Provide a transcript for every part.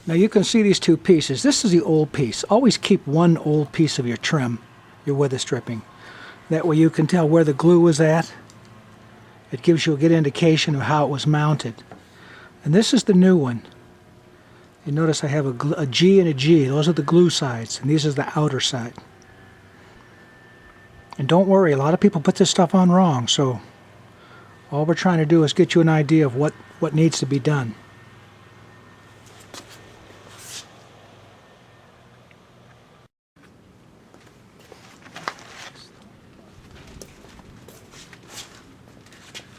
Now you can see these two pieces. This is the old piece. Always keep one old piece of your trim, your weather stripping. That way you can tell where the glue was at. It gives you a good indication of how it was mounted. And this is the new one. You notice I have a G and a G. Those are the glue sides, and these are the outer side. And don't worry, a lot of people put this stuff on wrong, so all we're trying to do is get you an idea of what needs to be done.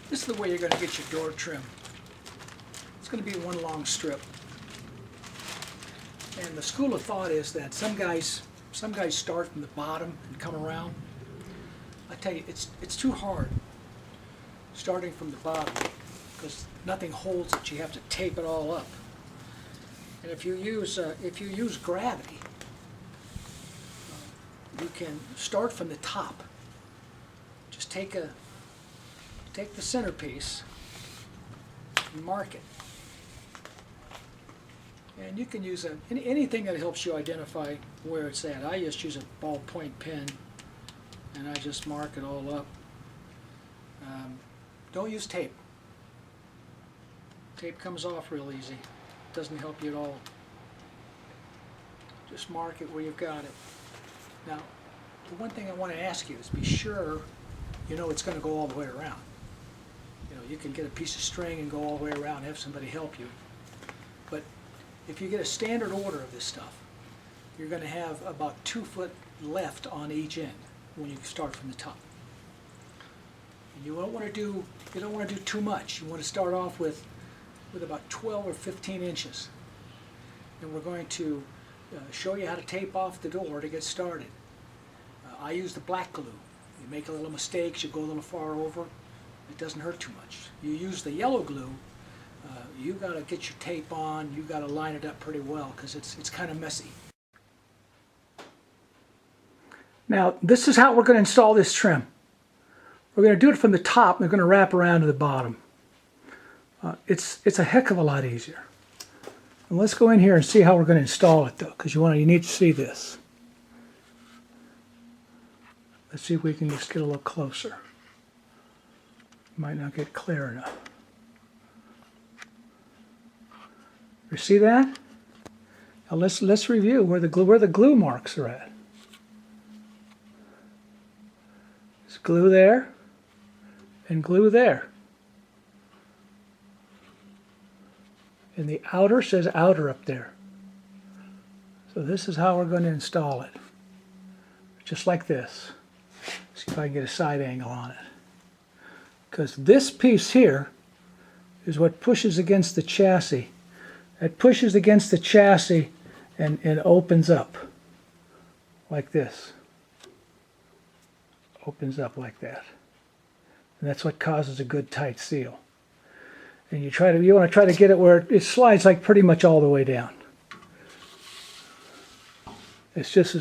This is the way you're going to get your door trim. It's going to be one long strip. And the school of thought is that some guys start from the bottom and come around. I tell you, it's too hard starting from the bottom because nothing holds it. You have to tape it all up. And if you use gravity, you can start from the top. Just take the centerpiece and mark it. And you can use anything that helps you identify where it's at. I just use a ballpoint pen and I just mark it all up. Don't use tape. Tape comes off real easy. Doesn't help you at all. Just mark it where you've got it. Now, the one thing I want to ask you is be sure you know it's going to go all the way around. You know, you can get a piece of string and go all the way around and have somebody help you. But if you get a standard order of this stuff, you're going to have about 2 foot left on each end when you start from the top. And you don't want to do too much. You want to start off with about 12 or 15 inches. And we're going to show you how to tape off the door to get started. I use the black glue. You make a little mistakes, you go a little far over, it doesn't hurt too much. You use the yellow glue, you got to get your tape on, you got to line it up pretty well because it's kind of messy. Now this is how we're going to install this trim. We're going to do it from the top and we're going to wrap around to the bottom. It's a heck of a lot easier. And let's go in here and see how we're going to install it though, because you need to see this. Let's see if we can just get a little closer. Might not get clear enough. You see that? Now let's review where the glue marks are at. There's glue there and glue there. And the outer says outer up there. So this is how we're going to install it. Just like this. See if I can get a side angle on it. Because this piece here is what pushes against the chassis. It pushes against the chassis and opens up like this. Opens up like that. And that's what causes a good tight seal. And you want to try to get it where it slides like pretty much all the way down. It's just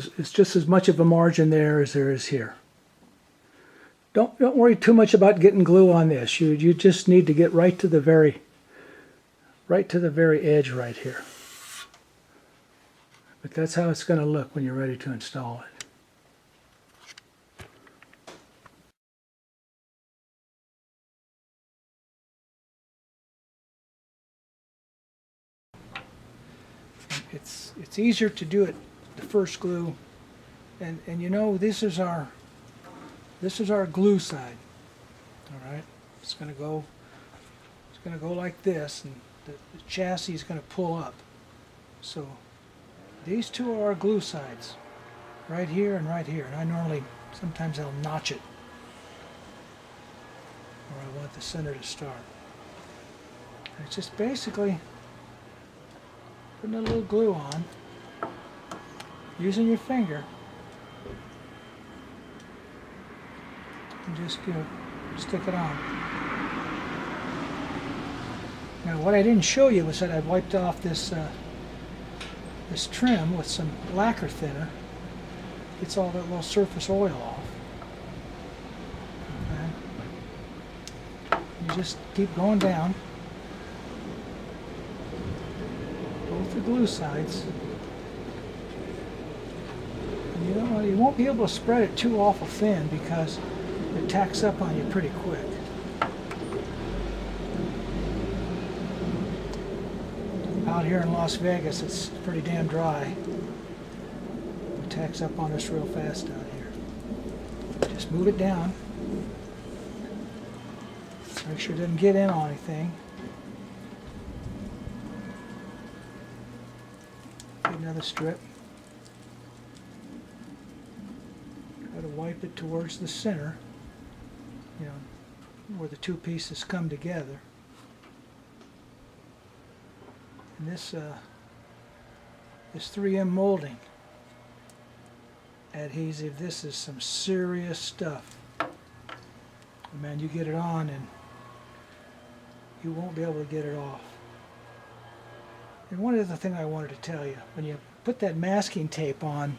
as much of a margin there as there is here. Don't worry too much about getting glue on this. You just need to get right to the very edge right here. But that's how it's going to look when you're ready to install it. It's easier to do it the first glue, and you know this is our glue side. All right, it's going to go like this, and the chassis is going to pull up. So these two are our glue sides, right here and right here. And sometimes I'll notch it where I want the center to start. And it's just basically putting a little glue on, using your finger, and just stick it on. Now what I didn't show you was that I wiped off this trim with some lacquer thinner. Gets all that little surface oil off. Okay. You just keep going down both the glue sides. And you won't be able to spread it too awful thin because it tacks up on you pretty quick. Out here in Las Vegas, it's pretty damn dry. It tacks up on us real fast out here. Just move it down. Make sure it doesn't get in on anything. Another strip. Try to wipe it towards the center, you know, where the two pieces come together. And this 3M molding adhesive, this is some serious stuff. Man, you get it on and you won't be able to get it off. And one other thing I wanted to tell you, when you put that masking tape on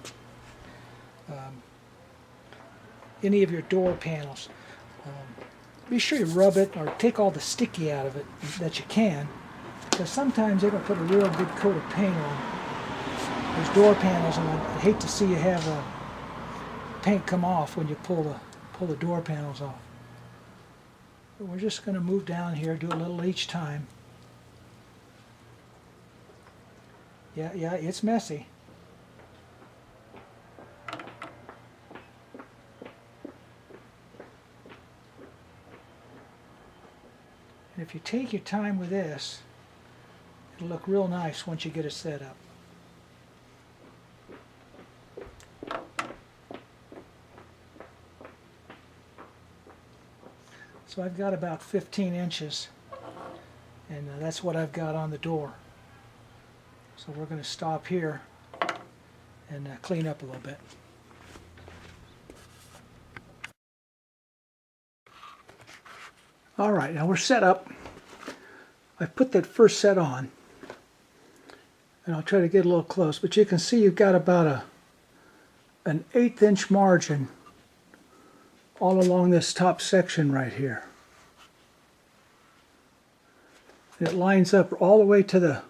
any of your door panels, be sure you rub it or take all the sticky out of it that you can, because sometimes they're going to put a real good coat of paint on those door panels, and I hate to see you have paint come off when you pull the door panels off. But we're just going to move down here, do a little each time. Yeah, it's messy. And if you take your time with this, it'll look real nice once you get it set up. So I've got about 15 inches, and that's what I've got on the door. So we're going to stop here and clean up a little bit. All right, now we're set up. I put that first set on, and I'll try to get a little close, but you can see you've got about an 1/8 inch margin all along this top section right here. And it lines up all the way to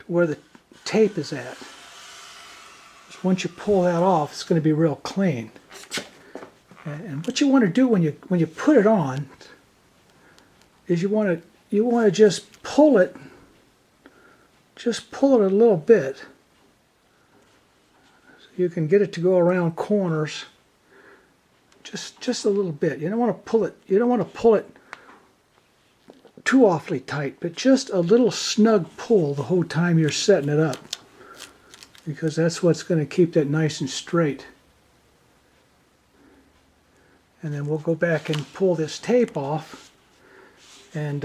where the tape is at. So once you pull that off, it's going to be real clean. And what you want to do when you put it on is you want to just pull it a little bit, so you can get it to go around corners. Just a little bit. You don't want to pull it. You don't want to pull it too awfully tight, but just a little snug pull the whole time you're setting it up, because that's what's going to keep that nice and straight. And then we'll go back and pull this tape off, and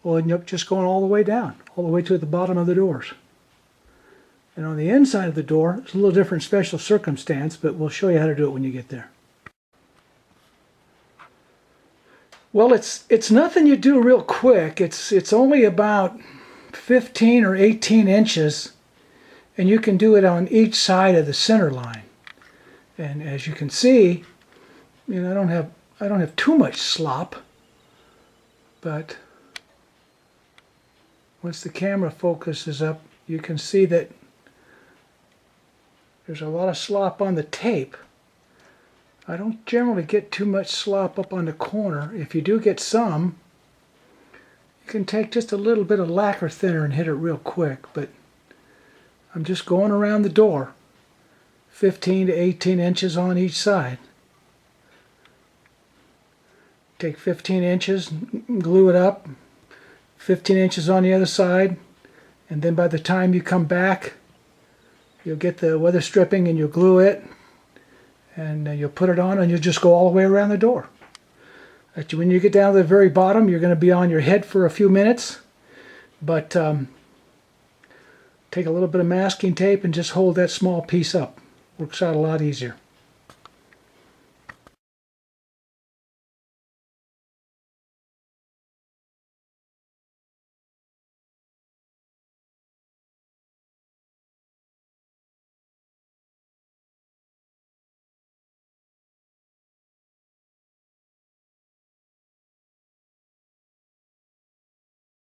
we'll end up just going all the way down, all the way to the bottom of the doors. And on the inside of the door, it's a little different special circumstance, but we'll show you how to do it when you get there. Well, it's nothing you do real quick. It's only about 15 or 18 inches, and you can do it on each side of the center line. And as you can see, you know, I don't have too much slop, but once the camera focuses up, you can see that there's a lot of slop on the tape. I don't generally get too much slop up on the corner. If you do get some, you can take just a little bit of lacquer thinner and hit it real quick, but I'm just going around the door, 15 to 18 inches on each side. Take 15 inches, glue it up, 15 inches on the other side, and then by the time you come back, you'll get the weather stripping and you'll glue it, and you'll put it on, and you'll just go all the way around the door. When you get down to the very bottom, you're going to be on your head for a few minutes, but take a little bit of masking tape and just hold that small piece up. Works out a lot easier.